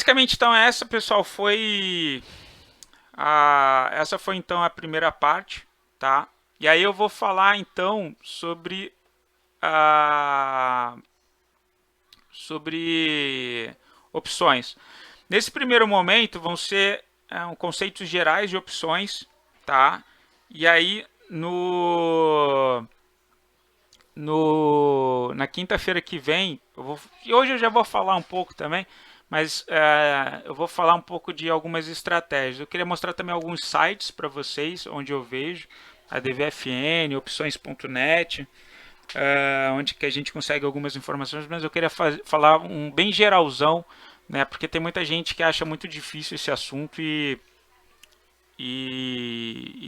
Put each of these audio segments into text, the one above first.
basicamente, então, essa, pessoal, essa foi então a primeira parte, tá? E aí eu vou falar então sobre opções. Nesse primeiro momento vão ser conceitos gerais de opções, tá? E aí na quinta-feira que vem, e hoje eu já vou falar um pouco também, mas eu vou falar um pouco de algumas estratégias. Eu queria mostrar também alguns sites para vocês, onde eu vejo a DVFN, opções.net, onde que a gente consegue algumas informações, mas eu queria falar um bem geralzão, né? Porque tem muita gente que acha muito difícil esse assunto e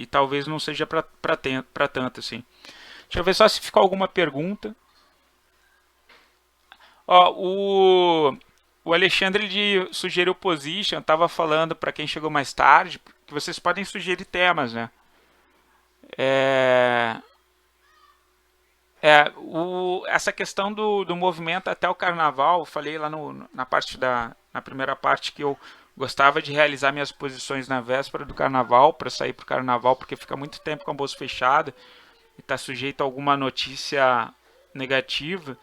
talvez não seja para tanto assim. Deixa eu ver só se ficou alguma pergunta. Ó, o Alexandre sugeriu position, estava falando para quem chegou mais tarde, que vocês podem sugerir temas, né? É, essa questão do movimento até o carnaval, eu falei lá na na primeira parte que eu gostava de realizar minhas posições na véspera do carnaval para sair para o carnaval, porque fica muito tempo com a bolsa fechada e está sujeito a alguma notícia negativa.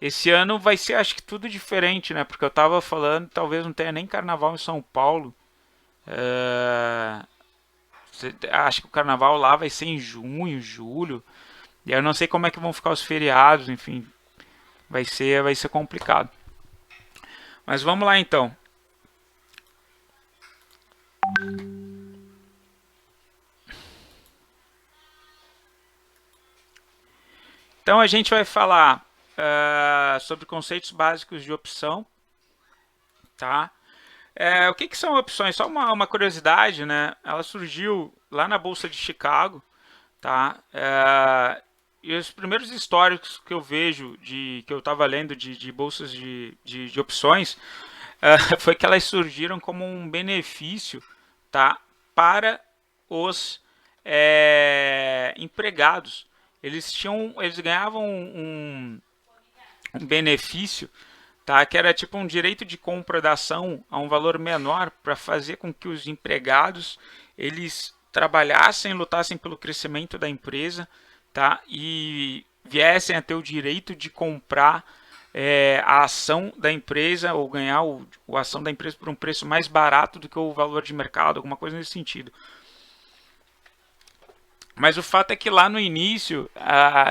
Esse ano vai ser, acho que tudo diferente, né? Porque eu tava falando, talvez não tenha nem carnaval em São Paulo. É, acho que o carnaval lá vai ser em junho, julho. E eu não sei como é que vão ficar os feriados, enfim, vai ser complicado. Mas vamos lá então. Então a gente vai falar sobre conceitos básicos de opção, tá? O que, que são opções? Só uma curiosidade, né? Ela surgiu lá na Bolsa de Chicago, tá? E os primeiros históricos que eu vejo, que eu estava lendo de bolsas de opções, foi que elas surgiram como um benefício, tá? Para os empregados. Eles ganhavam um benefício, tá? Que era tipo um direito de compra da ação a um valor menor para fazer com que os empregados eles trabalhassem, lutassem pelo crescimento da empresa, tá? E viessem a ter o direito de comprar a ação da empresa ou ganhar a ação da empresa por um preço mais barato do que o valor de mercado, alguma coisa nesse sentido. Mas o fato é que lá no início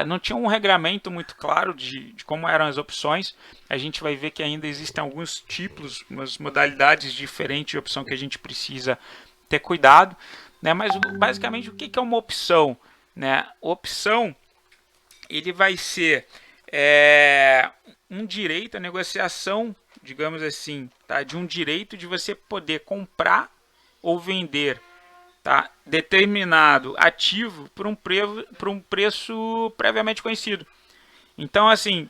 não tinha um regramento muito claro de como eram as opções. A gente vai ver que ainda existem alguns tipos, umas modalidades diferentes de opção que a gente precisa ter cuidado. Né? Mas basicamente o que é uma opção? Né? Opção ele vai ser um direito, a negociação, digamos assim, tá? De um direito de você poder comprar ou vender, tá? Determinado ativo por um preço previamente conhecido. Então, assim,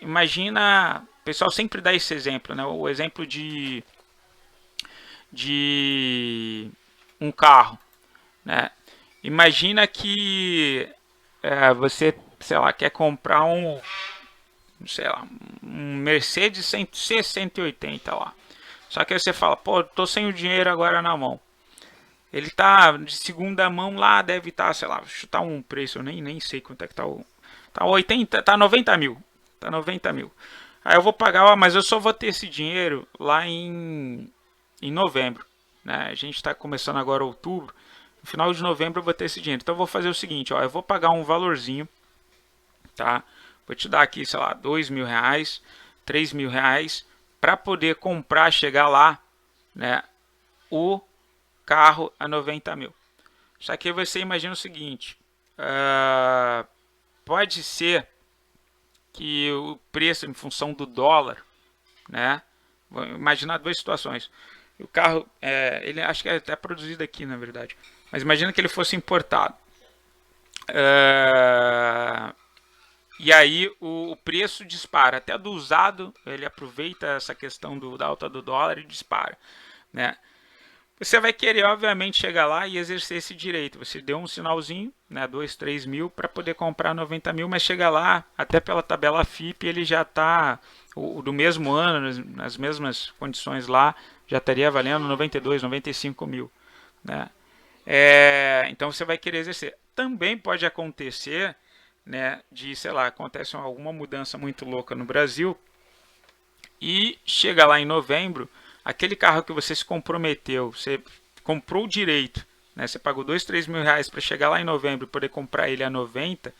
imagina, o pessoal sempre dá esse exemplo, né? O exemplo de um carro, né? Imagina que você, sei lá, quer comprar sei lá, um Mercedes 180 lá. Só que aí você fala, pô, tô sem o dinheiro agora na mão. Ele tá de segunda mão lá, deve estar, sei lá, chutar um preço, eu nem sei quanto é que tá o. Tá 80, tá 90 mil. Tá 90 mil. Aí eu vou pagar, mas eu só vou ter esse dinheiro lá em novembro. Né? A gente está começando agora outubro. No final de novembro eu vou ter esse dinheiro. Então eu vou fazer o seguinte, ó, eu vou pagar um valorzinho, tá? Vou te dar aqui, sei lá, R$ 2.000, R$ 3.000, para poder comprar, chegar lá, né? O carro a 90 mil. Só que você imagina o seguinte: pode ser que o preço em função do dólar, né? Vou imaginar duas situações. O carro, ele acho que é até produzido aqui, na verdade. Mas imagina que ele fosse importado. E aí o preço dispara. Até do usado, ele aproveita essa questão da alta do dólar e dispara. Né? Você vai querer, obviamente, chegar lá e exercer esse direito. Você deu um sinalzinho, né, 2, 3 mil, para poder comprar 90 mil, mas chega lá, até pela tabela FIP, ele já está o do mesmo ano, nas mesmas condições lá, já estaria valendo 92, 95 mil, né? Então você vai querer exercer. Também pode acontecer, né, de, sei lá, acontece alguma mudança muito louca no Brasil e chega lá em novembro, aquele carro que você se comprometeu, você comprou o direito, né, você pagou 2, 3 mil reais para chegar lá em novembro e poder comprar ele a 90,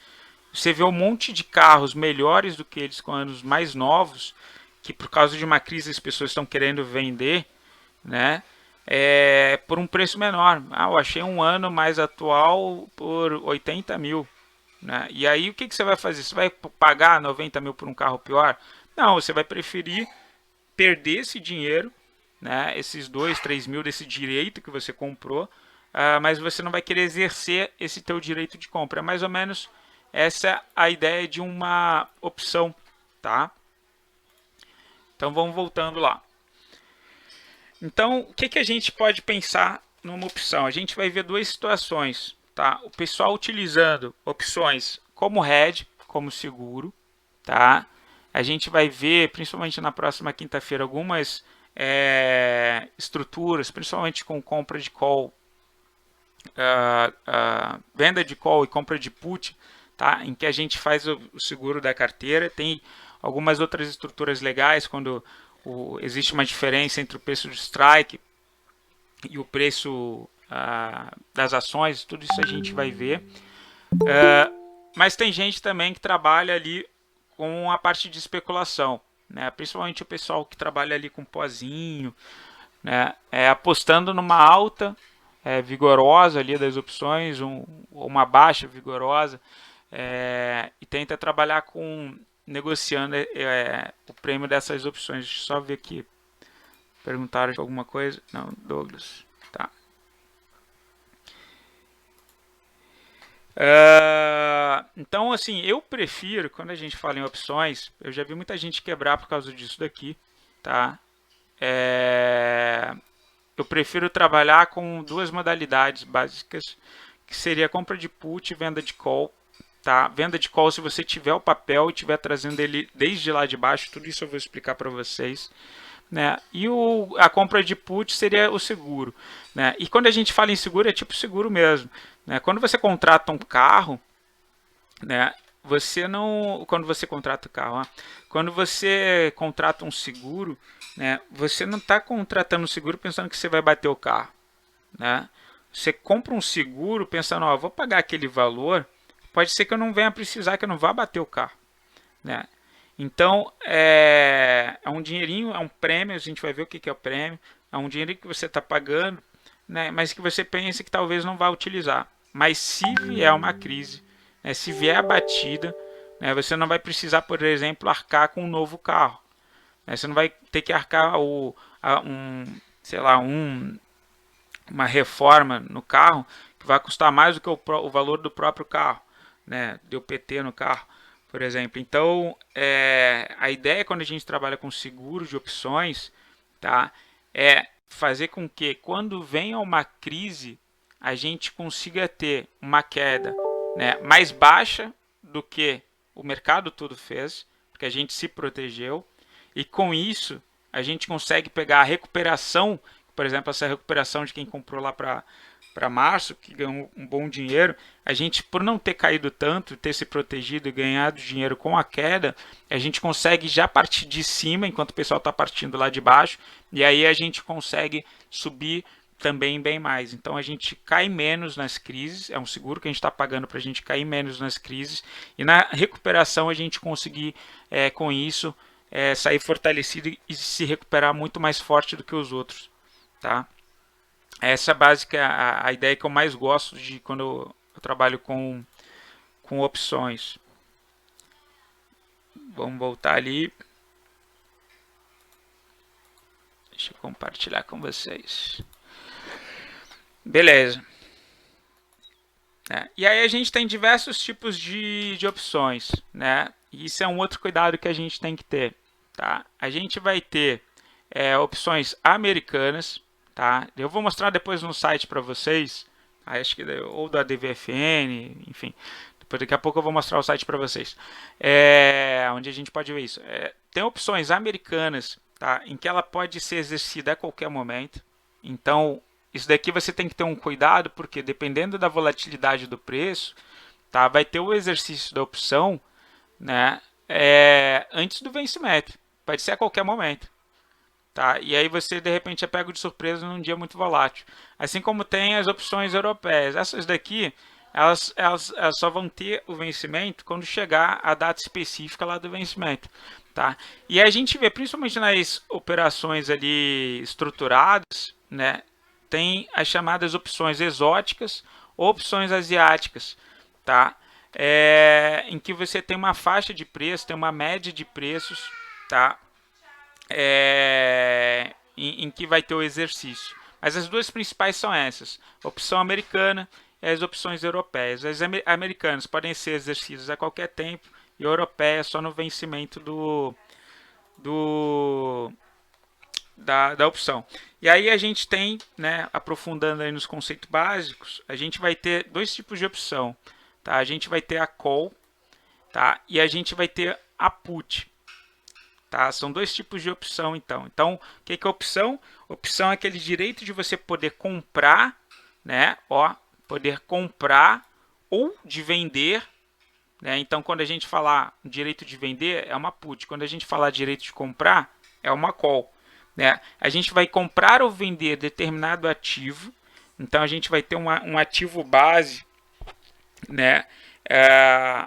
você vê um monte de carros melhores do que eles com anos mais novos, que por causa de uma crise as pessoas estão querendo vender, né? Por um preço menor. Eu achei um ano mais atual por 80 mil. Né? E aí o que você vai fazer? Você vai pagar 90 mil por um carro pior? Não, você vai preferir perder esse dinheiro, né? Esses 2, 3 mil desse direito que você comprou, mas você não vai querer exercer esse teu direito de compra. É mais ou menos essa a ideia de uma opção, tá? Então vamos voltando lá. Então, o que a gente pode pensar numa opção? A gente vai ver duas situações, tá? O pessoal utilizando opções como hedge, como seguro, tá? A gente vai ver, principalmente na próxima quinta-feira, algumas estruturas, principalmente com compra de call, venda de call e compra de put, tá? Em que a gente faz o seguro da carteira. Tem algumas outras estruturas legais quando existe uma diferença entre o preço de strike e o preço das ações, tudo isso a gente vai ver. Mas tem gente também que trabalha ali com a parte de especulação, né? Principalmente o pessoal que trabalha ali com pozinho, né? Apostando numa alta vigorosa ali das opções, uma baixa vigorosa, e tenta trabalhar com negociando o prêmio dessas opções. Deixa eu só ver aqui. Perguntaram alguma coisa? Não, Douglas. Tá. Então, assim, eu prefiro, quando a gente fala em opções, eu já vi muita gente quebrar por causa disso daqui, tá? Eu prefiro trabalhar com duas modalidades básicas, que seria compra de put e venda de call. Tá? Venda de call, se você tiver o papel e estiver trazendo ele desde lá de baixo, tudo isso eu vou explicar para vocês. Né? E a compra de put seria o seguro. Né? E quando a gente fala em seguro, é tipo seguro mesmo. Né? Quando você contrata um carro, né? Você não, quando você contrata o carro, quando você contrata um seguro, né? Você não está contratando um seguro pensando que você vai bater o carro, né? Você compra um seguro pensando, ó, vou pagar aquele valor, pode ser que eu não venha precisar, que eu não vá bater o carro, né? Então é um dinheirinho, é um prêmio, a gente vai ver o que é o prêmio, é um dinheiro que você está pagando, né? Mas que você pensa que talvez não vá utilizar. Mas se vier uma crise, né, se vier a batida, né, você não vai precisar, por exemplo, arcar com um novo carro. Né, você não vai ter que arcar sei lá, uma reforma no carro que vai custar mais do que o valor do próprio carro, né, deu PT no carro, por exemplo. Então, a ideia quando a gente trabalha com seguro de opções, tá, é fazer com que quando venha uma crise a gente consiga ter uma queda, né, mais baixa do que o mercado todo fez, porque a gente se protegeu, e com isso a gente consegue pegar a recuperação, por exemplo, essa recuperação de quem comprou lá para março, que ganhou um bom dinheiro, a gente, por não ter caído tanto, ter se protegido e ganhado dinheiro com a queda, a gente consegue já partir de cima, enquanto o pessoal está partindo lá de baixo, e aí a gente consegue subir também bem mais. Então a gente cai menos nas crises, é um seguro que a gente está pagando para a gente cair menos nas crises, e na recuperação a gente conseguir, com isso, sair fortalecido e se recuperar muito mais forte do que os outros. Tá? Essa é básica a ideia que eu mais gosto de quando eu trabalho com opções. Vamos voltar ali. Deixa eu compartilhar com vocês. Beleza. E aí a gente tem diversos tipos de opções, né? E isso é um outro cuidado que a gente tem que ter, tá? A gente vai ter opções americanas, tá? Eu vou mostrar depois no site para vocês, acho que ou da DVFN, enfim. Depois daqui a pouco eu vou mostrar o site para vocês. onde a gente pode ver isso. Tem opções americanas, tá, em que ela pode ser exercida a qualquer momento. Então, isso daqui você tem que ter um cuidado, porque dependendo da volatilidade do preço, tá, vai ter o exercício da opção, né, antes do vencimento. Pode ser a qualquer momento. Tá? E aí você de repente é pego de surpresa num dia muito volátil. Assim como tem as opções europeias. Essas daqui, elas só vão ter o vencimento quando chegar a data específica lá do vencimento. Tá? E a gente vê, principalmente nas operações ali estruturadas, né, tem as chamadas opções exóticas ou opções asiáticas. Tá? Em que você tem uma faixa de preço, tem uma média de preços, tá? Em que vai ter o exercício. Mas as duas principais são essas: a opção americana e as opções europeias. As americanas podem ser exercidas a qualquer tempo e a europeia só no vencimento da opção. E aí a gente tem, né, aprofundando aí nos conceitos básicos, a gente vai ter dois tipos de opção. Tá? A gente vai ter a call, tá? E a gente vai ter a put. Tá? São dois tipos de opção, então. Então, o que é opção? Opção é aquele direito de você poder comprar, né? Ó, poder comprar ou de vender, né? Então, quando a gente falar direito de vender, é uma put. Quando a gente falar direito de comprar, é uma call, né? A gente vai comprar ou vender determinado ativo. Então, a gente vai ter um ativo base, né?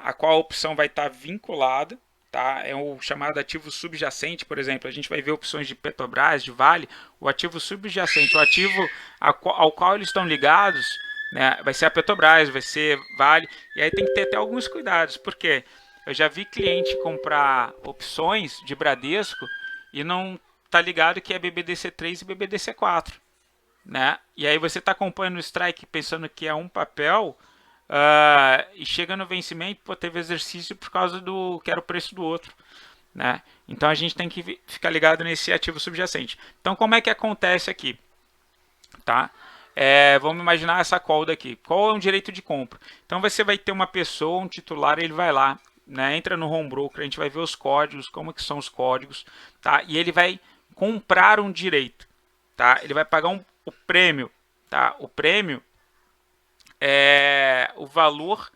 A qual a opção vai estar vinculada. Tá? É o chamado ativo subjacente, por exemplo. A gente vai ver opções de Petrobras, de Vale. O ativo subjacente, o ativo ao qual eles estão ligados, né, vai ser a Petrobras, vai ser Vale. E aí tem que ter até alguns cuidados, porque eu já vi cliente comprar opções de Bradesco e não tá ligado que é BBDC3 e BBDC4. Né? E aí você está acompanhando o strike pensando que é um papel. E chega no vencimento, pô, teve exercício por causa do que era o preço do outro, né? Então a gente tem que ficar ligado nesse ativo subjacente. Então como é que acontece aqui, tá? Vamos imaginar essa call daqui. Qual é um direito de compra? Então você vai ter uma pessoa, um titular, ele vai lá, né? Entra no home broker, a gente vai ver os códigos, como que são os códigos, tá? E ele vai comprar um direito, tá? Ele vai pagar o prêmio, tá? O prêmio é o valor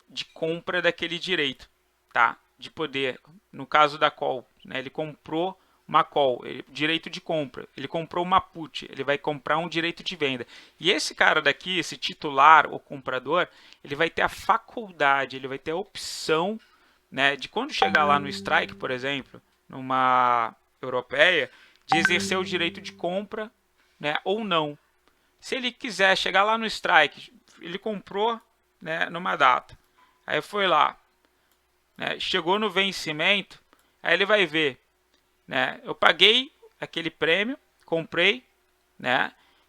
de compra daquele direito, tá? De poder, no caso da call, né? Ele comprou uma call, direito de compra. Ele comprou uma put, ele vai comprar um direito de venda. E esse cara daqui, esse titular ou comprador, ele vai ter a faculdade, ele vai ter a opção, né, de quando chegar lá no strike, por exemplo, numa europeia, de exercer o direito de compra, né, ou não. Se ele quiser chegar lá no strike, ele comprou, né, numa data. Aí foi lá, né, chegou no vencimento, aí ele vai ver, né, eu paguei aquele prêmio, comprei,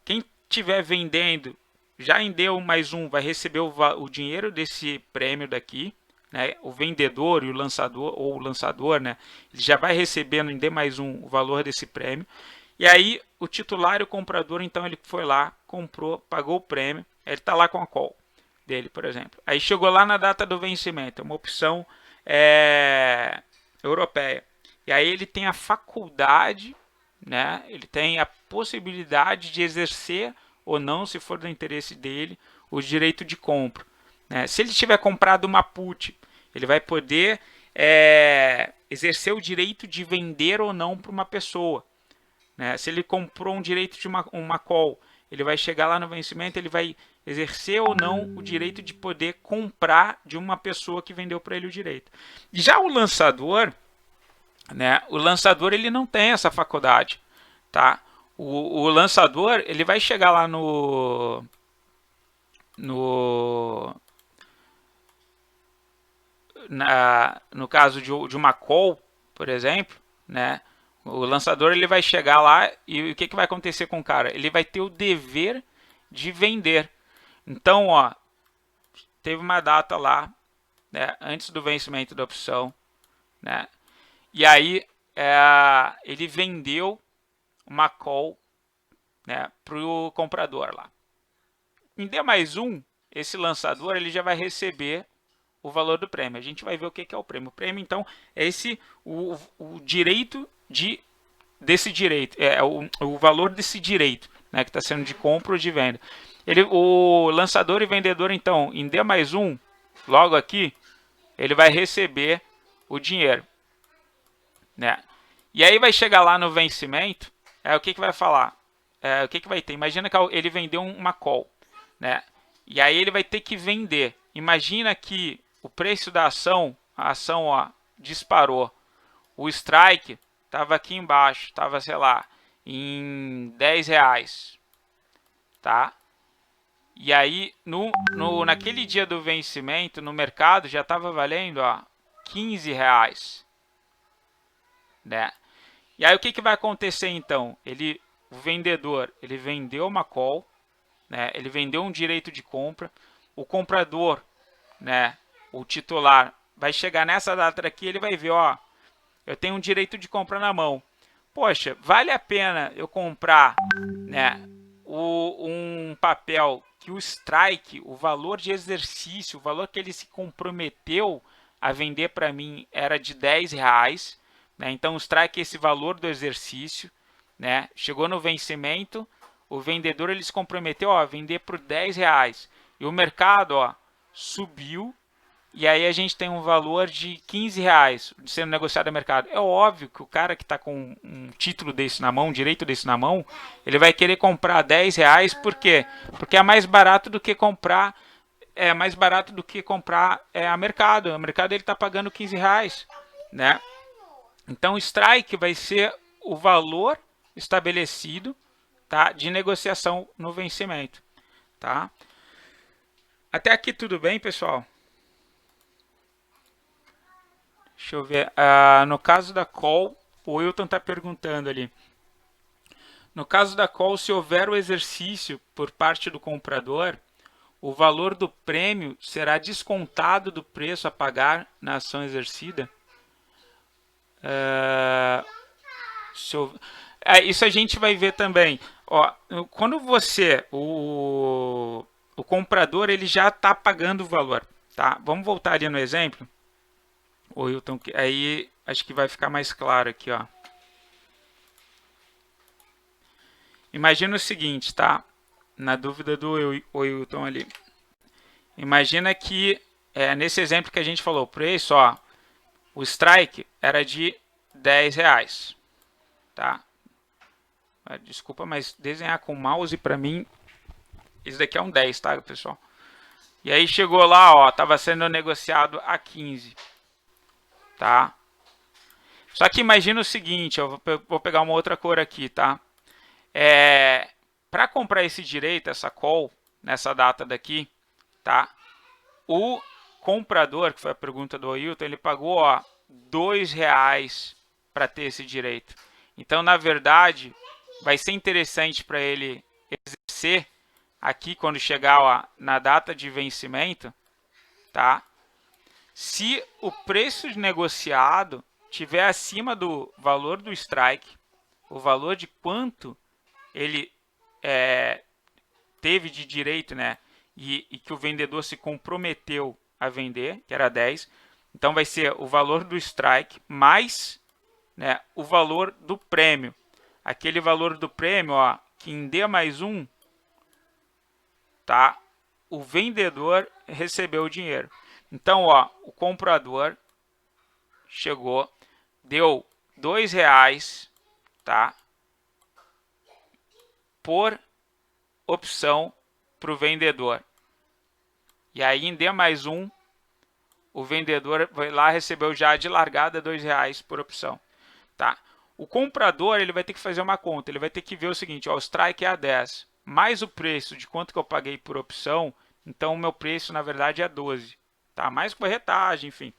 quem estiver vendendo já em deu mais um vai receber o dinheiro desse prêmio daqui, né, o vendedor e o lançador, ou o lançador, né, ele já vai receber no D mais um o valor desse prêmio. E aí o titular e o comprador, então ele foi lá, comprou, pagou o prêmio, ele está lá com a call dele, por exemplo. Aí chegou lá na data do vencimento, é uma opção europeia. E aí ele tem a faculdade, né? Ele tem a possibilidade de exercer ou não, se for do interesse dele, o direito de compra. Né? Se ele tiver comprado uma put, ele vai poder exercer o direito de vender ou não para uma pessoa. Né? Se ele comprou um direito de uma call, ele vai chegar lá no vencimento, ele vai exercer ou não o direito de poder comprar de uma pessoa que vendeu para ele o direito. Já o lançador, né? O lançador ele não tem essa faculdade, tá? O lançador ele vai chegar lá no caso de uma call, por exemplo, né? O lançador ele vai chegar lá e o que vai acontecer com o cara? Ele vai ter o dever de vender. Então, ó, teve uma data lá, né, antes do vencimento da opção, né? E aí ele vendeu uma call, né, para o comprador lá. Em D mais um, esse lançador ele já vai receber o valor do prêmio. A gente vai ver o que é o prêmio. O prêmio, então, é o direito desse direito, o valor desse direito, né, que está sendo de compra ou de venda. O lançador e vendedor, então, em D mais 1, logo aqui, ele vai receber o dinheiro, né? E aí vai chegar lá no vencimento, o que vai falar? O que vai ter? Imagina que ele vendeu uma call, né? E aí ele vai ter que vender. Imagina que o preço da ação, a ação, ó, disparou. O strike estava aqui embaixo, estava, sei lá, em 10 reais, tá? E aí, naquele dia do vencimento, no mercado, já estava valendo, ó, 15 reais, né? E aí, o que vai acontecer, então? O vendedor, ele vendeu uma call, né? Ele vendeu um direito de compra. O comprador, né, o titular, vai chegar nessa data aqui, ele vai ver, ó, eu tenho um direito de compra na mão. Poxa, vale a pena eu comprar, né, um papel que o strike, o valor de exercício, o valor que ele se comprometeu a vender para mim era de 10 reais. Né? Então, o strike é esse valor do exercício. Né? Chegou no vencimento, o vendedor ele se comprometeu a vender por 10 reais. E o mercado, ó, subiu. E aí a gente tem um valor de 15 reais sendo negociado no mercado. É óbvio que o cara que está com um título desse na mão, um direito desse na mão, ele vai querer comprar 10 reais. Por quê? Porque é mais barato do que comprar a mercado. O mercado ele está pagando 15 reais. Né? Então o strike vai ser o valor estabelecido, tá, de negociação no vencimento. Tá? Até aqui tudo bem, pessoal? Deixa eu ver. No caso da call, o Wilton está perguntando ali. No caso da call, se houver o exercício por parte do comprador, o valor do prêmio será descontado do preço a pagar na ação exercida? Isso a gente vai ver também. Ó, quando o comprador, ele já está pagando o valor. Tá? Vamos voltar ali no exemplo. O Wilton, aí acho que vai ficar mais claro aqui, ó. Imagina o seguinte, tá? Na dúvida do Wilton ali. Imagina que nesse exemplo que a gente falou, o preço, ó, o strike era de 10 reais, tá? Desculpa, mas desenhar com mouse para mim, isso daqui é um 10, tá, pessoal? E aí chegou lá, ó, tava sendo negociado a 15. Tá? Só que imagina o seguinte, eu vou pegar uma outra cor aqui, tá? Para comprar esse direito, essa call, nessa data daqui, tá? O comprador, que foi a pergunta do Ailton, ele pagou, ó, 2 reais para ter esse direito. Então, na verdade, vai ser interessante para ele exercer aqui quando chegar, ó, na data de vencimento, tá? Se o preço negociado tiver acima do valor do strike, o valor de quanto ele teve de direito, né, e que o vendedor se comprometeu a vender, que era 10, então vai ser o valor do strike mais, né, o valor do prêmio. Aquele valor do prêmio, ó, que em D mais 1, tá, o vendedor recebeu o dinheiro. Então, ó, o comprador chegou, deu 2 reais, tá, por opção para o vendedor. E aí, em D mais 1, o vendedor vai lá e recebeu já de largada 2 reais por opção. Tá? O comprador ele vai ter que fazer uma conta, ele vai ter que ver o seguinte, ó, o strike é a 10, mais o preço de quanto que eu paguei por opção, então o meu preço na verdade é 12. Tá? Mais corretagem, enfim.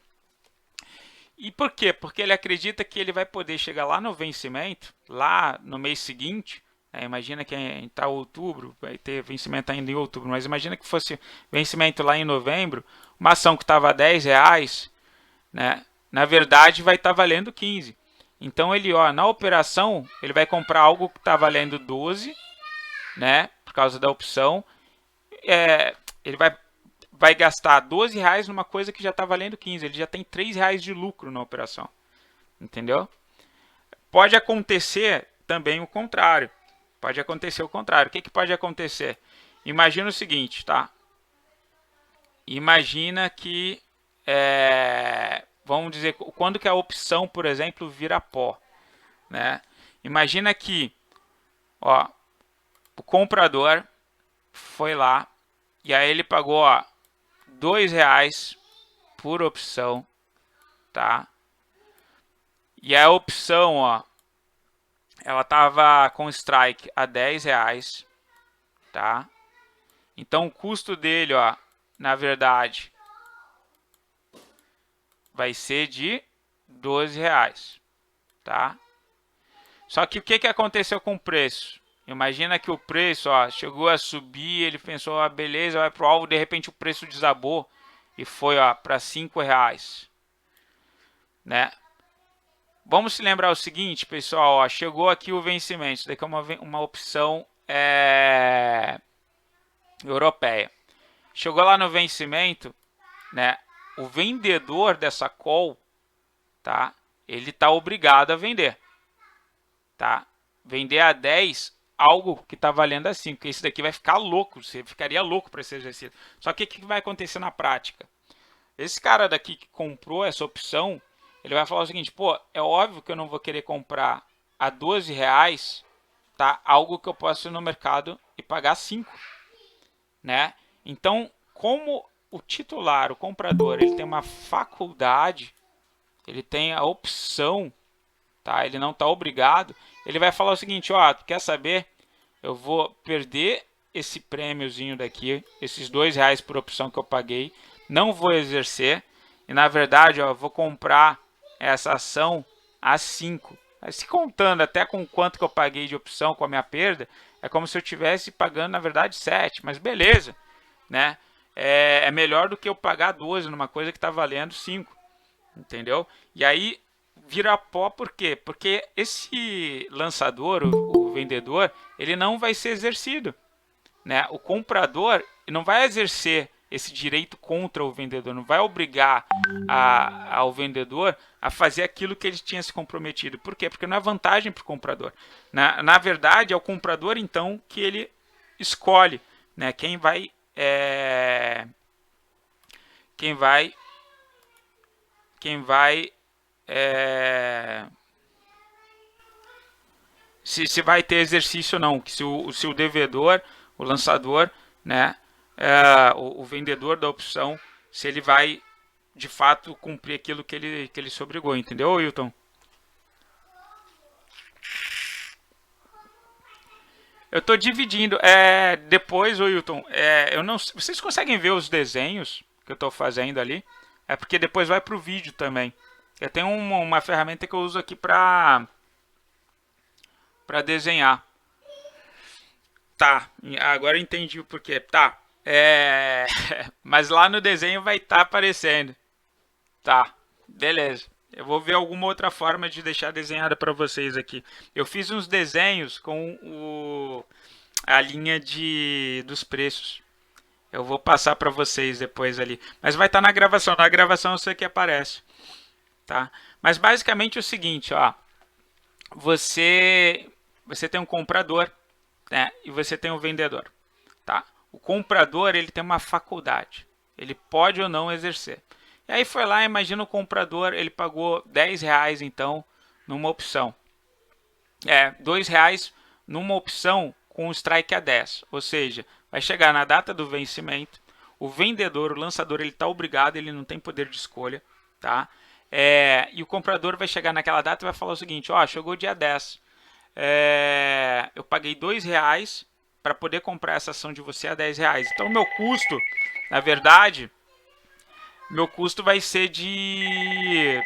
E por quê? Porque ele acredita que ele vai poder chegar lá no vencimento, lá no mês seguinte, imagina que está outubro, vai ter vencimento ainda em outubro, mas imagina que fosse vencimento lá em novembro, uma ação que estava a 10 reais, né, na verdade vai estar valendo 15. Então ele, ó, na operação, ele vai comprar algo que está valendo 12, né, por causa da opção, ele vai vai gastar R$ 12 numa coisa que já está valendo 15. Ele já tem R$ 3 de lucro na operação. Entendeu? Pode acontecer também o contrário. Pode acontecer o contrário. O que pode acontecer? Imagina o seguinte, tá? Imagina que, vamos dizer, quando que a opção, por exemplo, vira pó, né? Imagina que, ó, o comprador foi lá e aí ele pagou, ó, R$ 2 por opção, tá? E a opção, ó, ela tava com strike a R$ 10, tá? Então o custo dele, ó, na verdade, vai ser de R$ 12, tá? Só que o que aconteceu com o preço? Imagina que o preço, ó, chegou a subir, ele pensou, ah, beleza, vai pro alvo, de repente o preço desabou e foi, ó, para R$ 5, né? Vamos se lembrar o seguinte, pessoal, ó, chegou aqui o vencimento, isso daqui é uma opção europeia. Chegou lá no vencimento, né? O vendedor dessa call, tá? Ele está obrigado a vender, tá? Vender a 10 algo que está valendo a 5, porque isso daqui vai ficar louco, você ficaria louco para esse exercício. Só que o que vai acontecer na prática? Esse cara daqui que comprou essa opção, ele vai falar o seguinte, pô, é óbvio que eu não vou querer comprar a R$ 12, tá? Algo que eu posso ir no mercado e pagar 5, né? Então, como o titular, o comprador, ele tem uma faculdade, ele tem a opção, tá? Ele não está obrigado, ele vai falar o seguinte, ó, tu quer saber? Eu vou perder esse prêmiozinho daqui, esses R$ 2 por opção que eu paguei, não vou exercer, e na verdade, ó, vou comprar essa ação a 5. Se contando até com quanto que eu paguei de opção com a minha perda, é como se eu estivesse pagando, na verdade, 7, mas beleza, né? É melhor do que eu pagar 12 numa coisa que está valendo 5, entendeu? E aí vira pó por quê? Porque esse lançador, o vendedor, ele não vai ser exercido, né? O comprador não vai exercer esse direito contra o vendedor, não vai obrigar ao vendedor a fazer aquilo que ele tinha se comprometido. Por quê? Porque não é vantagem para o comprador. Na verdade, é o comprador, então, que ele escolhe, né? Quem vai se vai ter exercício ou não, se o devedor, o lançador, né, o vendedor da opção, se ele vai de fato cumprir aquilo que ele se obrigou, entendeu, Wilton? Eu estou dividindo. Depois, Wilton, eu não, vocês conseguem ver os desenhos que eu estou fazendo ali? É porque depois vai para o vídeo também. Eu tenho uma ferramenta que eu uso aqui para desenhar. Tá, agora eu entendi o porquê. Tá, mas lá no desenho vai estar aparecendo. Tá, beleza. Eu vou ver alguma outra forma de deixar desenhada para vocês aqui. Eu fiz uns desenhos com a linha dos preços. Eu vou passar para vocês depois ali. Mas vai estar na gravação. Na gravação eu sei que aparece. Tá? Mas basicamente é o seguinte, ó. Você tem um comprador, né? E você tem um vendedor. Tá? O comprador ele tem uma faculdade. Ele pode ou não exercer. E aí foi lá, imagina o comprador, ele pagou R$ 10 então numa opção. R$ 2 numa opção com strike a 10. Ou seja, vai chegar na data do vencimento, o vendedor, o lançador, ele está obrigado, ele não tem poder de escolha, tá? E o comprador vai chegar naquela data e vai falar o seguinte, ó, chegou o dia 10, eu paguei R$ 2 para poder comprar essa ação de você a R$ 10. Então, meu custo, na verdade, meu custo vai ser de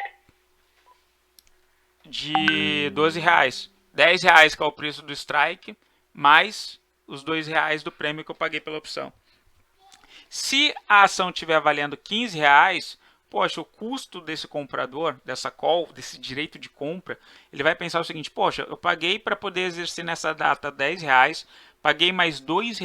R$ 12. R$ 10 que é o preço do strike, mais os R$ 2 do prêmio que eu paguei pela opção. Se a ação estiver valendo R$ 15, poxa, o custo desse comprador, dessa call, desse direito de compra, ele vai pensar o seguinte, poxa, eu paguei para poder exercer nessa data R$ 10, paguei mais R$ 2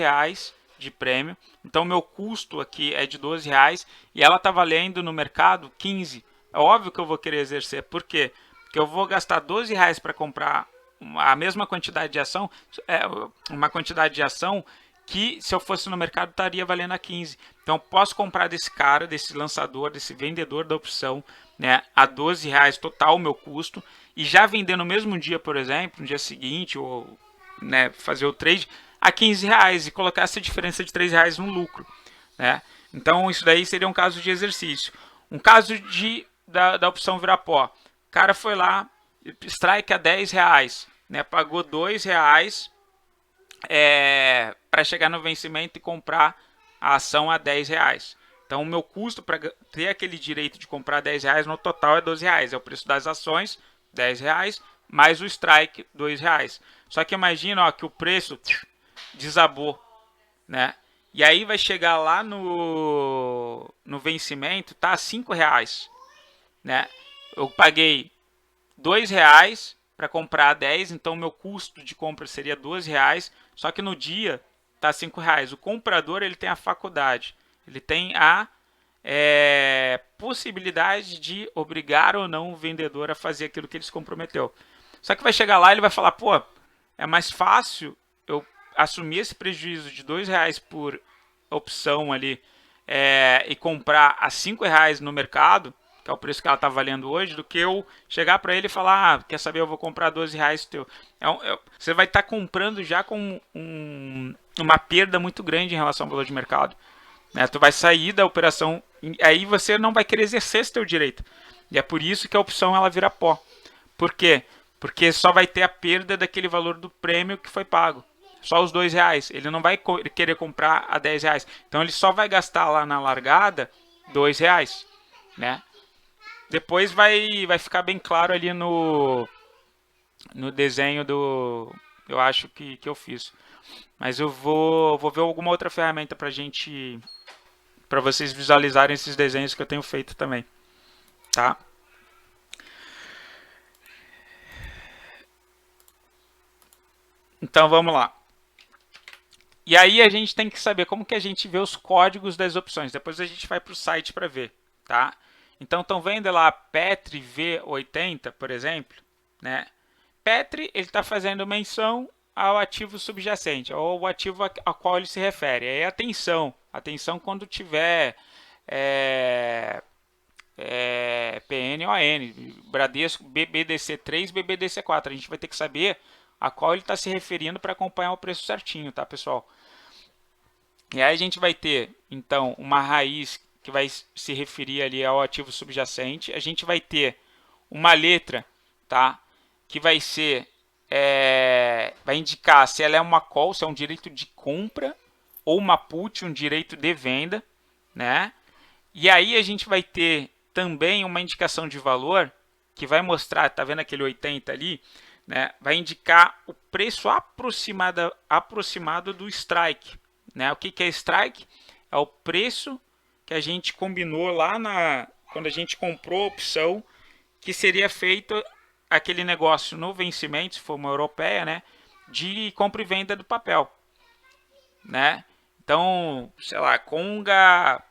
de prêmio. Então, meu custo aqui é de R$12 e ela está valendo no mercado 15. É óbvio que eu vou querer exercer. Por quê? Porque eu vou gastar R$12 para comprar a mesma quantidade de ação, uma quantidade de ação que se eu fosse no mercado estaria valendo a 15. Então, posso comprar desse cara, desse lançador, desse vendedor da opção, né, a R$12 total o meu custo, e já vender no mesmo dia, por exemplo, no dia seguinte, ou né, fazer o trade a R$15 e colocar essa diferença de R$3 no lucro. Né? Então, isso daí seria um caso de exercício. Um caso da opção virar pó. O cara foi lá, strike a R$10, né, pagou R$2 para chegar no vencimento e comprar a ação a R$10. Então, o meu custo para ter aquele direito de comprar R$10 no total é R$12. É o preço das ações, R$10, mais o strike, R$2. Só que imagina ó, que o preço desabou, né? E aí vai chegar lá no vencimento, tá a R$5, né? Eu paguei R$2 para comprar 10, então meu custo de compra seria R$12, só que no dia tá R$5. O comprador ele tem a faculdade, ele tem a possibilidade de obrigar ou não o vendedor a fazer aquilo que ele se comprometeu. Só que vai chegar lá e ele vai falar, pô, é mais fácil eu assumir esse prejuízo de R$2 por opção ali e comprar a R$5 no mercado, que é o preço que ela está valendo hoje, do que eu chegar para ele e falar, quer saber, eu vou comprar R$12 teu. Você vai estar comprando já com uma perda muito grande em relação ao valor de mercado. Né? Tu vai sair da operação, aí você não vai querer exercer esse teu direito. E é por isso que a opção ela vira pó. Por quê? Porque só vai ter a perda daquele valor do prêmio que foi pago. Só os R$2. Ele não vai querer comprar a R$10. Então ele só vai gastar lá na largada R$2. Né? Depois vai ficar bem claro ali no desenho eu acho que eu fiz. Mas eu vou ver alguma outra ferramenta para vocês visualizarem esses desenhos que eu tenho feito também, tá? Então vamos lá. E aí a gente tem que saber como que a gente vê os códigos das opções. Depois a gente vai para o site para ver, tá? Então estão vendo lá Petri V80, por exemplo, né? Petri ele está fazendo menção ao ativo subjacente, ou o ativo a qual ele se refere. Aí atenção quando tiver PNON, Bradesco BBDC3, BBDC4. A gente vai ter que saber a qual ele está se referindo para acompanhar o preço certinho, tá, pessoal? E aí a gente vai ter, então, uma raiz que vai se referir ali ao ativo subjacente. A gente vai ter uma letra, tá, que vai ser vai indicar se ela é uma call, se é um direito de compra, ou uma put, um direito de venda, né? E aí a gente vai ter também uma indicação de valor que vai mostrar, tá vendo aquele 80 ali, né? Vai indicar o preço aproximado do strike, né? O que é strike? É o preço que a gente combinou lá quando a gente comprou a opção, que seria feito aquele negócio no vencimento, se for uma europeia, né, de compra e venda do papel, né? Então, sei lá, Conga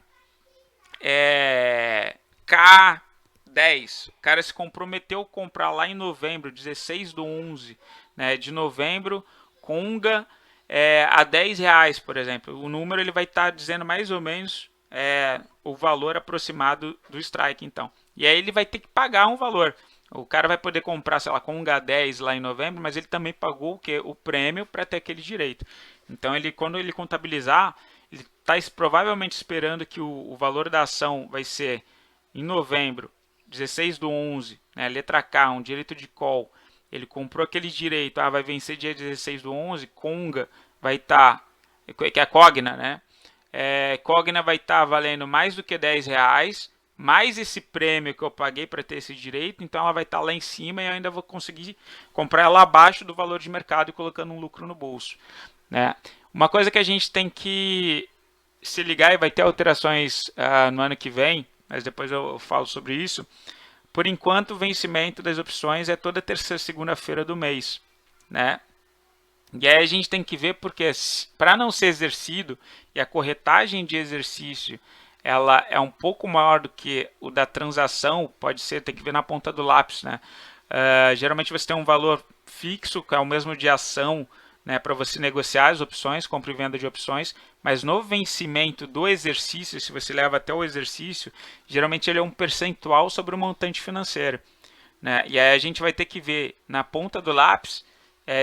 K10, o cara se comprometeu a comprar lá em novembro, 16/11, né, de novembro, Conga a R$10, por exemplo. O número ele vai estar dizendo mais ou menos o valor aproximado do strike, então. E aí ele vai ter que pagar um valor. O cara vai poder comprar, sei lá, com um H10 lá em novembro, mas ele também pagou o quê? O prêmio para ter aquele direito. Então, quando ele contabilizar, ele está provavelmente esperando que o valor da ação vai ser em novembro, 16/11, né, letra K, um direito de call. Ele comprou aquele direito, vai vencer dia 16/11, Conga vai estar, que é a Cogna, né? Cogna vai estar valendo mais do que R$10, mais esse prêmio que eu paguei para ter esse direito, então ela vai estar lá em cima e eu ainda vou conseguir comprar ela abaixo do valor de mercado e colocando um lucro no bolso, né? Uma coisa que a gente tem que se ligar, e vai ter alterações no ano que vem, mas depois eu falo sobre isso. Por enquanto, o vencimento das opções é toda terceira segunda-feira do mês, né? E aí a gente tem que ver porque para não ser exercido e a corretagem de exercício ela é um pouco maior do que o da transação, pode ser, tem que ver na ponta do lápis, né? Geralmente você tem um valor fixo, que é o mesmo de ação, né, para você negociar as opções, compra e venda de opções, mas no vencimento do exercício, se você leva até o exercício, geralmente ele é um percentual sobre o montante financeiro, né? E aí a gente vai ter que ver na ponta do lápis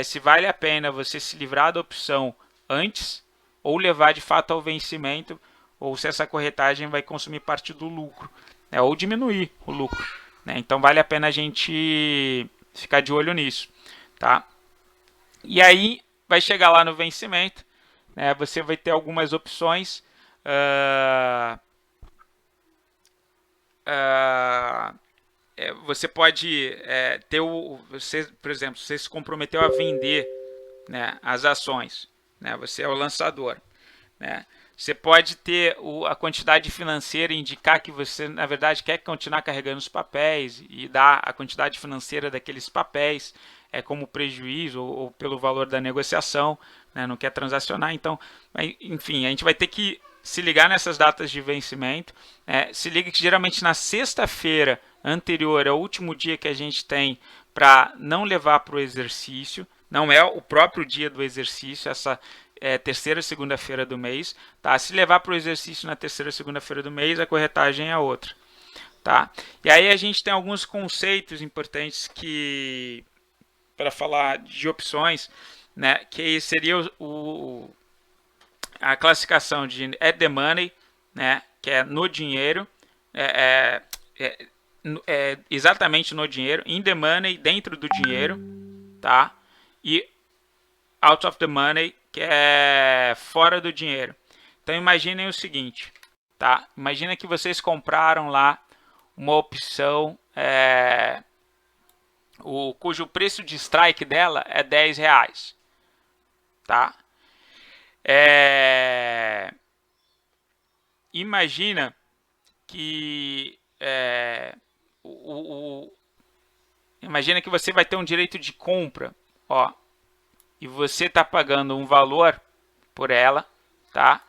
se vale a pena você se livrar da opção antes ou levar de fato ao vencimento, ou se essa corretagem vai consumir parte do lucro, né? Ou diminuir o lucro, né? Então vale a pena a gente ficar de olho nisso, tá? E aí vai chegar lá no vencimento, né? Você vai ter algumas opções. Uh, uh, Você pode ter você, por exemplo, você se comprometeu a vender, né, as ações, né? Você é o lançador, né? Você pode ter a quantidade financeira indicar que você, na verdade, quer continuar carregando os papéis e dar a quantidade financeira daqueles papéis como prejuízo ou pelo valor da negociação, né? Não quer transacionar. Então, enfim, a gente vai ter que se ligar nessas datas de vencimento. Se liga que geralmente na sexta-feira anterior é o último dia que a gente tem para não levar para o exercício. Não é o próprio dia do exercício, essa terceira segunda-feira do mês. Tá? Se levar para o exercício na terceira segunda-feira do mês, a corretagem é outra. Tá? E aí a gente tem alguns conceitos importantes que para falar de opções, né, que seria a classificação de at the money, né, que é no dinheiro, exatamente no dinheiro, in the money, dentro do dinheiro, tá? E out of the money, que é fora do dinheiro. Então imaginem o seguinte, tá? Imagina que vocês compraram lá uma opção cujo preço de strike dela é R$10, tá? Imagina que imagina que você vai ter um direito de compra, ó, e você está pagando um valor por ela, tá?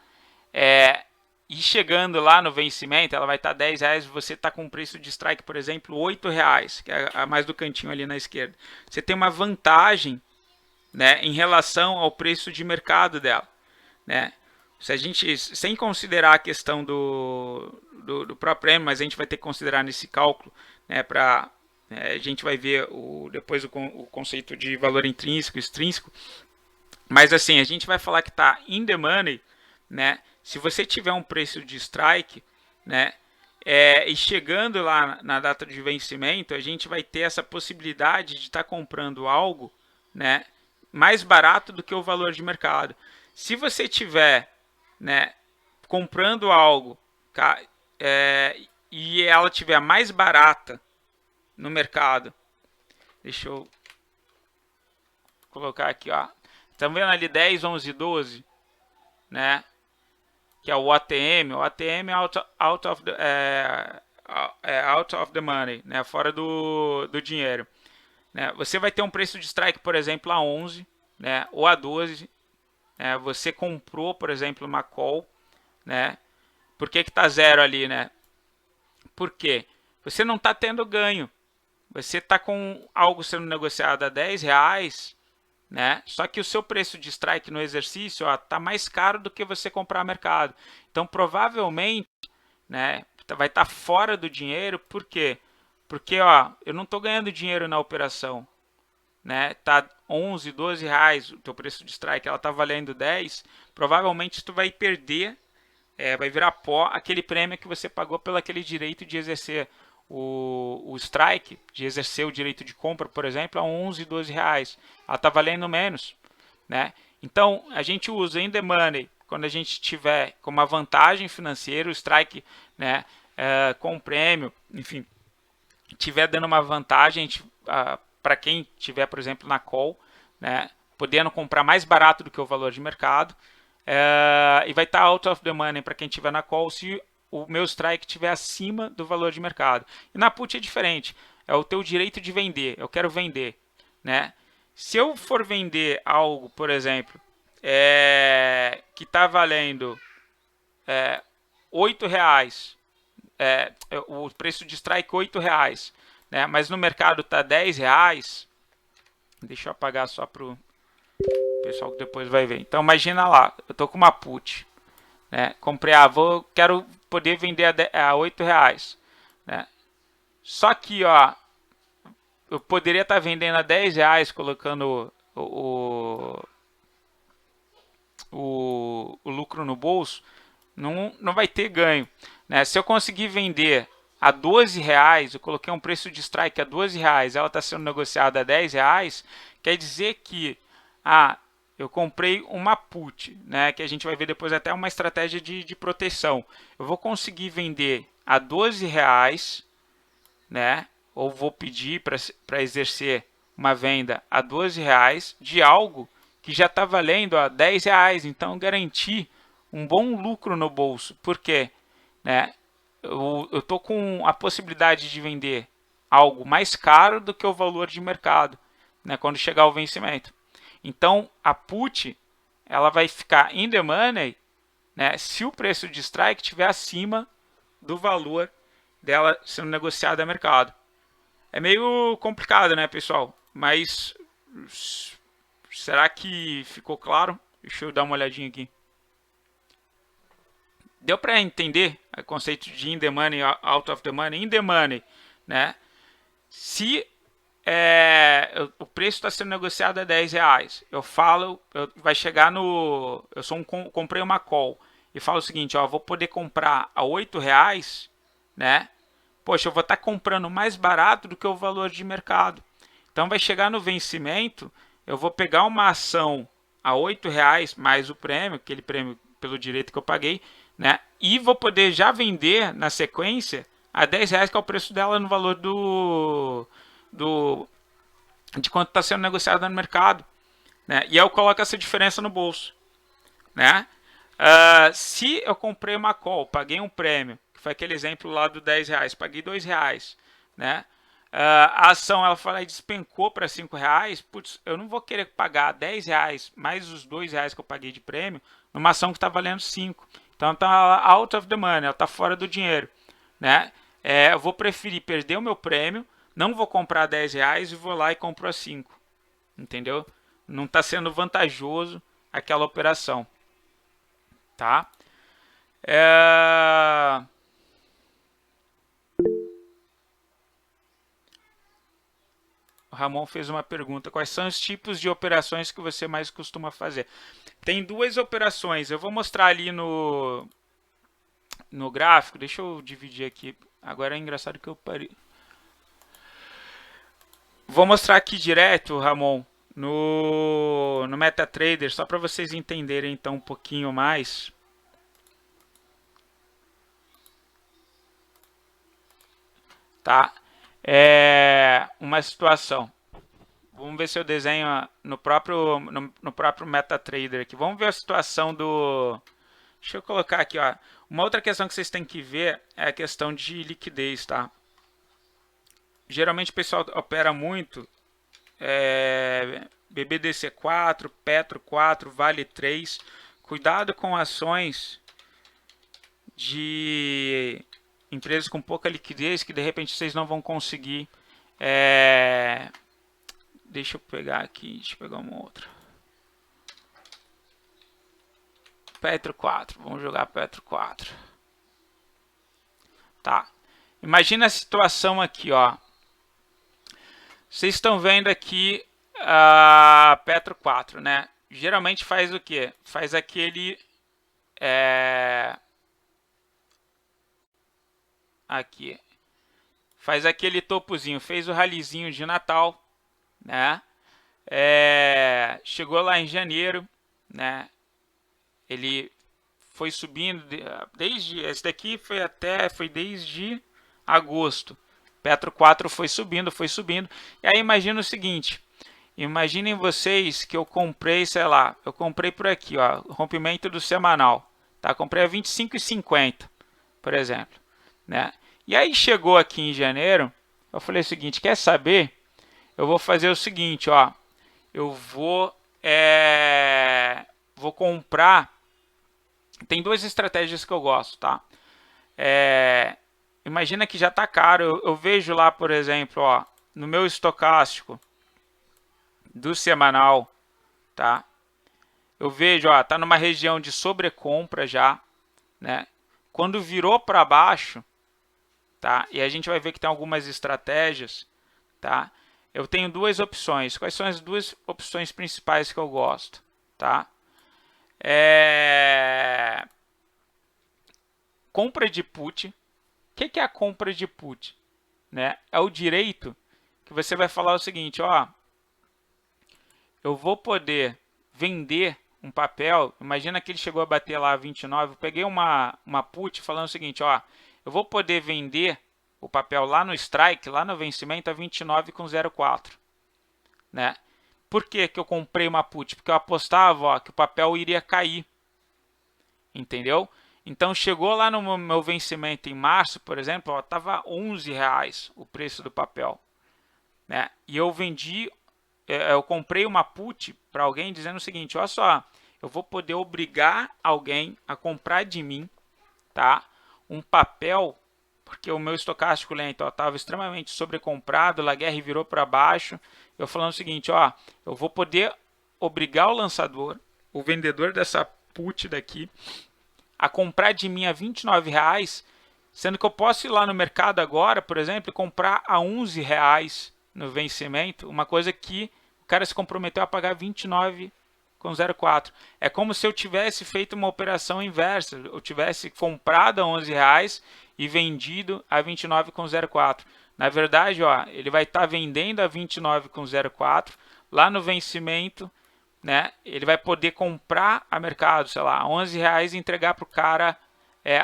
E chegando lá no vencimento, ela vai estar R$10, você está com um preço de strike, por exemplo, R$8, que é a mais do cantinho ali na esquerda. Você tem uma vantagem, né, em relação ao preço de mercado dela, né? Se a gente, sem considerar a questão do próprio prêmio, mas a gente vai ter que considerar nesse cálculo, né, para a gente vai ver depois o conceito de valor intrínseco, extrínseco, mas assim, a gente vai falar que está in the money, né? Se você tiver um preço de strike, né, e chegando lá na data de vencimento, a gente vai ter essa possibilidade de estar comprando algo, né, mais barato do que o valor de mercado. Se você tiver, né, comprando algo e ela tiver mais barata no mercado, deixa eu colocar aqui, ó. Estão vendo ali 10, 11, 12, né? Que é o ATM. O ATM é out of the money, né? Fora do dinheiro. Né? Você vai ter um preço de strike, por exemplo, a 11, né? Ou a 12. Né? Você comprou, por exemplo, uma call, né? Por que está zero ali, né? Por quê? Você não está tendo ganho. Você está com algo sendo negociado a R$10, né? Só que o seu preço de strike no exercício está mais caro do que você comprar no mercado. Então, provavelmente, né, vai estar fora do dinheiro. Por quê? Porque eu não estou ganhando dinheiro na operação. Né? Tá 11, 12 reais o teu preço de strike, ela está valendo 10. Provavelmente tu vai perder, vai virar pó aquele prêmio que você pagou pelo aquele direito de exercer o strike, de exercer o direito de compra, por exemplo, a 11, 12 reais. Ela está valendo menos, né? Então, a gente usa in the money quando a gente tiver com uma vantagem financeira, o strike, né, com prêmio, enfim, tiver dando uma vantagem para quem tiver, por exemplo, na call, né, podendo comprar mais barato do que o valor de mercado, e vai estar out of the money para quem tiver na call se o meu strike estiver acima do valor de mercado. E na put é diferente, é o teu direito de vender, eu quero vender, né? Se eu for vender algo, por exemplo, que está valendo R$ 8, o preço de strike R$ 8, né? Mas no mercado está R$ 10. Deixa eu apagar só para o pessoal que depois vai ver. Então imagina lá, eu estou com uma put, né? Comprei, quero poder vender a R$ 8, né? Só que, ó, eu poderia estar vendendo a R$ 10 colocando o lucro no bolso, não vai ter ganho, né? Se eu conseguir vender a R$ 12, eu coloquei um preço de strike a R$ 12, ela está sendo negociada a R$ 10, quer dizer que eu comprei uma put, né? Que a gente vai ver depois até uma estratégia de proteção. Eu vou conseguir vender a R$ 12, né? Ou vou pedir para exercer uma venda a R$ 12 de algo que já está valendo a R$ 10. Então, garantir um bom lucro no bolso. Por quê? Né? Eu estou com a possibilidade de vender algo mais caro do que o valor de mercado, né? Quando chegar o vencimento. Então, a put ela vai ficar in the money, né? Se o preço de strike estiver acima do valor dela sendo negociada a mercado. É meio complicado, né, pessoal? Mas será que ficou claro? Deixa eu dar uma olhadinha aqui. Deu para entender o conceito de in the money, out of the money? In the money, né? Se o preço está sendo negociado a R$ 10, vai chegar no... comprei uma call e falo o seguinte, ó, vou poder comprar a R$ 8, né? Poxa, eu vou estar comprando mais barato do que o valor de mercado. Então vai chegar no vencimento, eu vou pegar uma ação a R$ 8 mais o prêmio, aquele prêmio pelo direito que eu paguei, né? E vou poder já vender na sequência a R$ 10, que é o preço dela no valor de quanto está sendo negociado no mercado, né? E eu coloco essa diferença no bolso, né? Se eu comprei uma call, paguei um prêmio, que foi aquele exemplo lá do R$ 10, paguei R$ 2, né? A ação ela foi lá e despencou para R$ 5, putz, eu não vou querer pagar R$ 10 mais os R$ 2 que eu paguei de prêmio numa ação que está valendo 5. Então está out of the money, ela está fora do dinheiro, né? Eu vou preferir perder o meu prêmio, não vou comprar R$ 10 e vou lá e compro a 5, entendeu? Não está sendo vantajoso aquela operação, tá? O Ramon fez uma pergunta: quais são os tipos de operações que você mais costuma fazer? Tem duas operações, eu vou mostrar ali no gráfico. Deixa eu dividir aqui. Agora é engraçado que eu parei. Vou mostrar aqui direto, Ramon, no MetaTrader, só para vocês entenderem então um pouquinho mais. Tá? Uma situação. Vamos ver se eu desenho no próprio MetaTrader aqui. Vamos ver a situação do... Deixa eu colocar aqui, ó. Uma outra questão que vocês têm que ver é a questão de liquidez, tá? Geralmente o pessoal opera muito BBDC4, Petro4, Vale 3. Cuidado com ações de empresas com pouca liquidez que de repente vocês não vão conseguir. Deixa eu pegar aqui, deixa eu pegar uma outra. Petro 4, vamos jogar Petro 4. Tá. Imagina a situação aqui, ó. Vocês estão vendo aqui a Petro 4, né? Geralmente faz o quê? Faz aquele aqui. Faz aquele topozinho, fez o ralizinho de Natal, né? Chegou lá em janeiro, né? Ele foi subindo desde esse daqui foi desde agosto. Petro 4 foi subindo. E aí imagina o seguinte, imaginem vocês que eu comprei, sei lá, eu comprei por aqui, ó, rompimento do semanal, tá? Comprei a 25,50, por exemplo, né? E aí chegou aqui em janeiro, eu falei o seguinte, quer saber? Eu vou fazer o seguinte, ó, eu vou comprar. Tem duas estratégias que eu gosto, tá? Imagina que já está caro. Eu vejo lá, por exemplo, ó, no meu estocástico do semanal, tá? Eu vejo, ó, tá numa região de sobrecompra já, né? Quando virou para baixo, tá? E a gente vai ver que tem algumas estratégias, tá? Eu tenho duas opções. Quais são as duas opções principais que eu gosto, tá? Compra de put. O que é a compra de put? Né? É o direito que você vai falar o seguinte, ó, eu vou poder vender um papel, imagina que ele chegou a bater lá 29, eu peguei uma put falando o seguinte, ó, eu vou poder vender o papel lá no strike, lá no vencimento a 29,04, né? Por que eu comprei uma put? Porque eu apostava, ó, que o papel iria cair, entendeu? Então chegou lá no meu vencimento em março, por exemplo, estava R$11 o preço do papel, né? E eu vendi, eu comprei uma put para alguém dizendo o seguinte, olha só, eu vou poder obrigar alguém a comprar de mim, tá? Um papel, porque o meu estocástico lento estava extremamente sobrecomprado, a guerra virou para baixo. Eu falando o seguinte, ó, eu vou poder obrigar o lançador, o vendedor dessa put daqui, a comprar de mim a R$29, sendo que eu posso ir lá no mercado agora, por exemplo, e comprar a R$11 no vencimento, uma coisa que o cara se comprometeu a pagar 29,04. É como se eu tivesse feito uma operação inversa, eu tivesse comprado a R$11 e vendido a 29,04. Na verdade, ó, ele vai estar vendendo a 29,04 lá no vencimento, né? Ele vai poder comprar a mercado, sei lá, R$11 e entregar para o cara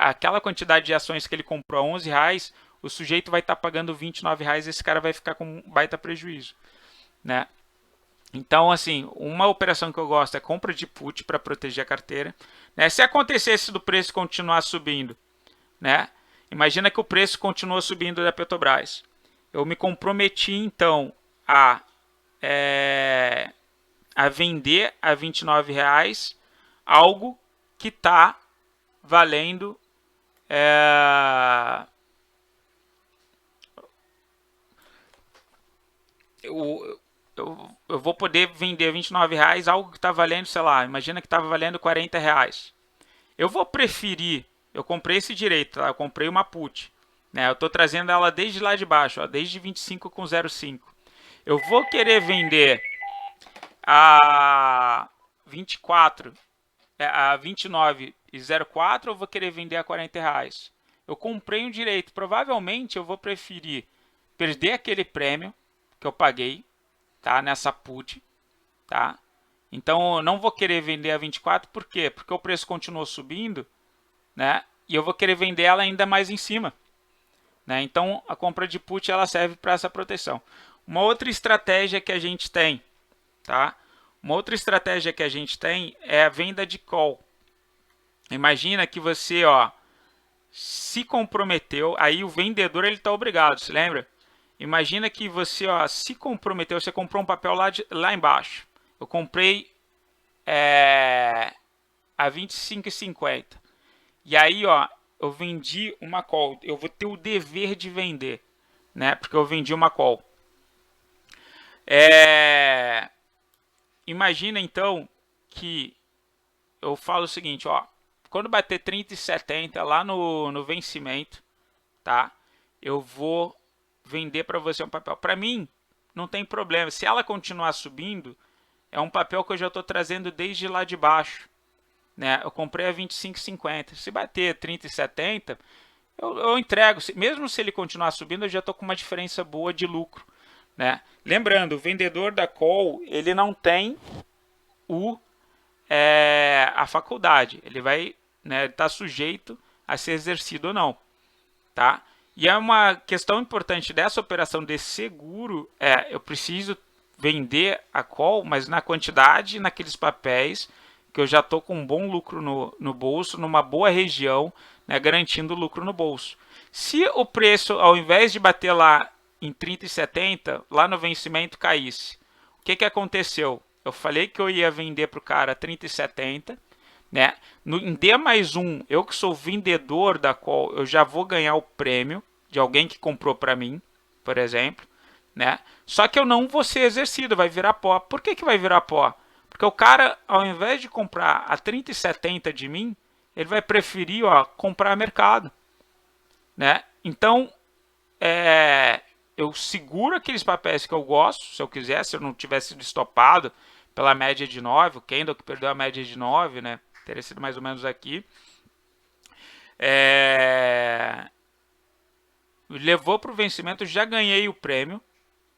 aquela quantidade de ações que ele comprou a R$11, o sujeito vai estar pagando R$29 e esse cara vai ficar com um baita prejuízo, né? Então, assim, uma operação que eu gosto é compra de put para proteger a carteira, né? Se acontecesse do preço continuar subindo, né? Imagina que o preço continua subindo da Petrobras. Eu me comprometi, então, a vender a R$29 algo que está valendo eu vou poder vender R$29 algo que está valendo, sei lá, imagina que estava valendo R$40. Eu vou preferir, eu comprei esse direito, tá? Eu comprei uma put, né? Eu estou trazendo ela desde lá de baixo, ó, desde 25,05. Eu vou querer vender a 24, a 29,04 ou vou querer vender a R$40? Eu comprei um direito, provavelmente eu vou preferir perder aquele prêmio que eu paguei, tá, nessa put, tá? Então eu não vou querer vender a 24, por quê? Porque o preço continuou subindo, né? E eu vou querer vender ela ainda mais em cima, né? Então a compra de put ela serve para essa proteção. Uma outra estratégia que a gente tem, tá? Uma outra estratégia que a gente tem é a venda de call. Imagina que você, ó, se comprometeu, aí o vendedor ele está obrigado, se lembra? Imagina que você, ó, se comprometeu, você comprou um papel lá embaixo. Eu comprei a 25,50. E aí, ó, eu vendi uma call. Eu vou ter o dever de vender, né? Porque eu vendi uma call. Imagina então que eu falo o seguinte, ó, quando bater 30,70 lá no vencimento, tá? Eu vou vender para você um papel. Para mim, não tem problema. Se ela continuar subindo, é um papel que eu já estou trazendo desde lá de baixo, né? Eu comprei a 25,50. Se bater 30,70, eu entrego. Mesmo se ele continuar subindo, eu já estou com uma diferença boa de lucro, né? Lembrando, o vendedor da call, ele não tem a faculdade. Ele vai, né, estar sujeito a ser exercido ou não, tá? E é uma questão importante dessa operação de seguro, eu preciso vender a call, mas na quantidade, naqueles papéis que eu já estou com um bom lucro no bolso, numa boa região, né, garantindo lucro no bolso. Se o preço, ao invés de bater lá em 30,70, lá no vencimento caísse, o que aconteceu? Eu falei que eu ia vender para o cara 30,70, né? Em D mais um, eu que sou vendedor da call, eu já vou ganhar o prêmio de alguém que comprou para mim, por exemplo, né? Só que eu não vou ser exercido, vai virar pó. Por que vai virar pó? Porque o cara, ao invés de comprar a 30,70 de mim, ele vai preferir, ó, comprar a mercado, né? Então, eu seguro aqueles papéis que eu gosto, se eu quiser, se eu não tivesse sido estopado pela média de 9, o Kendall que perdeu a média de 9, né? Teria sido mais ou menos aqui. Levou para o vencimento, já ganhei o prêmio,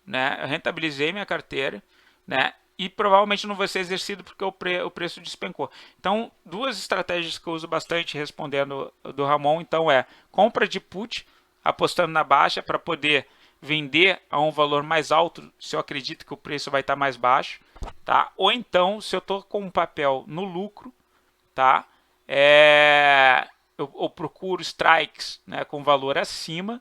né? Eu rentabilizei minha carteira, né? E provavelmente não vai ser exercido porque o preço despencou. Então, duas estratégias que eu uso bastante respondendo do Ramon, então compra de put, apostando na baixa para poder vender a um valor mais alto se eu acredito que o preço vai estar mais baixo, tá? Ou então, se eu estou com um papel no lucro, tá? Eu procuro strikes, né, com valor acima.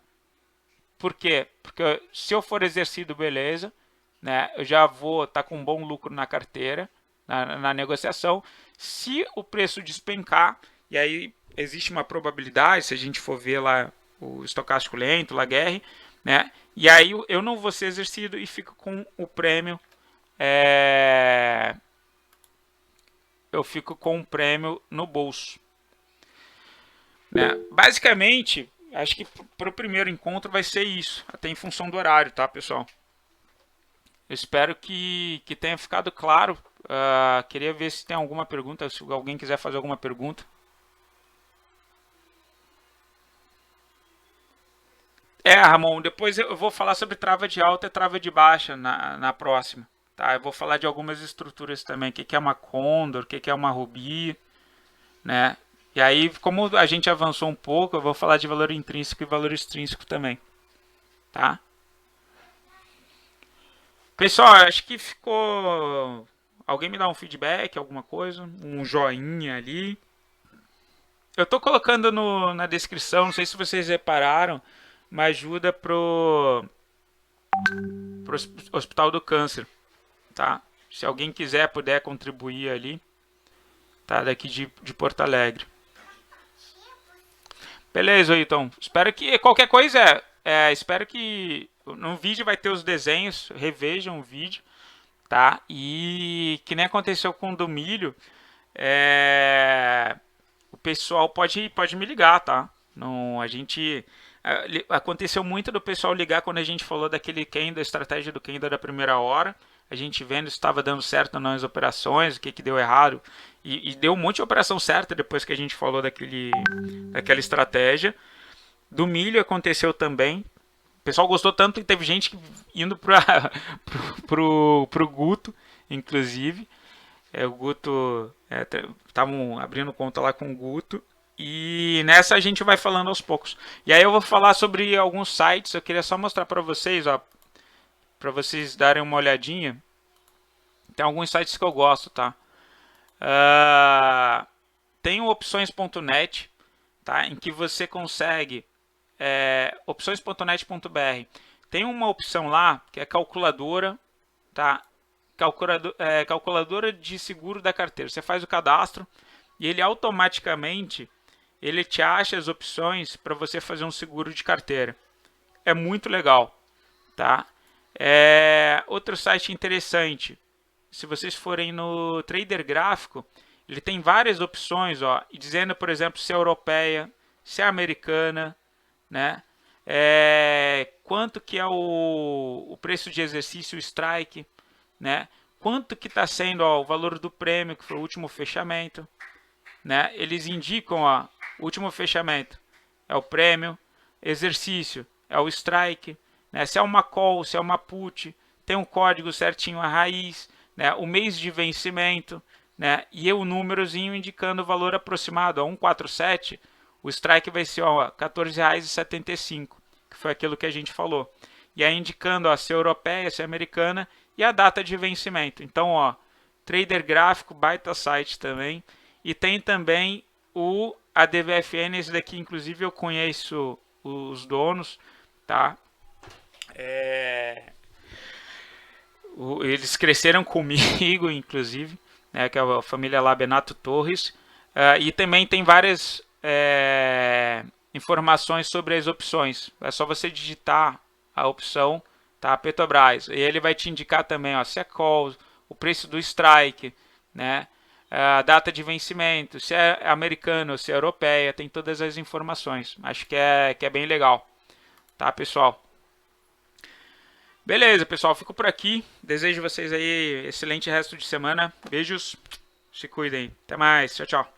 Por quê? Porque se eu for exercido, beleza, né, eu já vou estar com um bom lucro na carteira, na negociação. Se o preço despencar, e aí existe uma probabilidade, se a gente for ver lá o estocástico lento, o Laguerre, né, e aí eu não vou ser exercido e fico com o prêmio, eu fico com o prêmio no bolso, né. Basicamente, acho que para o primeiro encontro vai ser isso, até em função do horário, tá, pessoal? Eu espero que tenha ficado claro. Queria ver se tem alguma pergunta, se alguém quiser fazer alguma pergunta. Ramon, depois eu vou falar sobre trava de alta e trava de baixa na próxima. Tá? Eu vou falar de algumas estruturas também. O que é uma Condor, o que é uma Ruby, né? E aí, como a gente avançou um pouco, eu vou falar de valor intrínseco e valor extrínseco também. Tá? Pessoal, acho que ficou. Alguém me dá um feedback, alguma coisa? Um joinha ali. Eu tô colocando na descrição, não sei se vocês repararam, uma ajuda pro Hospital do Câncer, tá? Se alguém quiser, puder contribuir ali, tá? Daqui de Porto Alegre. Beleza, então. Espero que qualquer coisa espero que no vídeo vai ter os desenhos, revejam o vídeo, tá? E que nem aconteceu com o do milho, o pessoal pode me ligar, tá? Não, a gente aconteceu muito do pessoal ligar quando a gente falou daquele da estratégia do Kenda da primeira hora. A gente vendo se estava dando certo ou não as operações, o que deu errado. E deu um monte de operação certa depois que a gente falou daquela estratégia. Do milho aconteceu também. O pessoal gostou tanto que teve gente indo pro Guto, inclusive. O Guto, estavam abrindo conta lá com o Guto. E nessa a gente vai falando aos poucos. E aí eu vou falar sobre alguns sites. Eu queria só mostrar para vocês, ó, para vocês darem uma olhadinha. Tem alguns sites que eu gosto, tá? Tem o opções.net, tá? Em que você consegue opções.net.br. Tem uma opção lá que é calculadora, tá? Calculadora de seguro da carteira. Você faz o cadastro e ele automaticamente ele te acha as opções para você fazer um seguro de carteira. É muito legal, tá? Outro site interessante, se vocês forem no Trader Gráfico, ele tem várias opções, ó, dizendo, por exemplo, se é europeia, se é americana, né? Quanto que é o preço de exercício, o strike, né? Quanto que está sendo o valor do prêmio, que foi o último fechamento, né? Eles indicam, ó, o último fechamento é o prêmio, exercício é o strike, né? Se é uma call, se é uma put, tem um código certinho a raiz, né? O mês de vencimento, né? E o númerozinho indicando o valor aproximado, a 147, o strike vai ser R$ 14,75, que foi aquilo que a gente falou. E aí indicando ó, se é europeia, se é americana e a data de vencimento. Então, ó, Trader Gráfico, baita site também. E tem também o ADVFN, esse daqui inclusive eu conheço os donos, tá? Eles cresceram comigo, inclusive, né, que é a família lá Benato Torres. E também tem várias informações sobre as opções. É só você digitar a opção, tá, Petrobras. E ele vai te indicar também, ó, se é call, o preço do strike, né, a data de vencimento, se é americano, se é europeia, tem todas as informações. Acho que é bem legal, tá, pessoal? Beleza, pessoal, fico por aqui. Desejo vocês aí excelente resto de semana. Beijos, se cuidem. Até mais, tchau, tchau.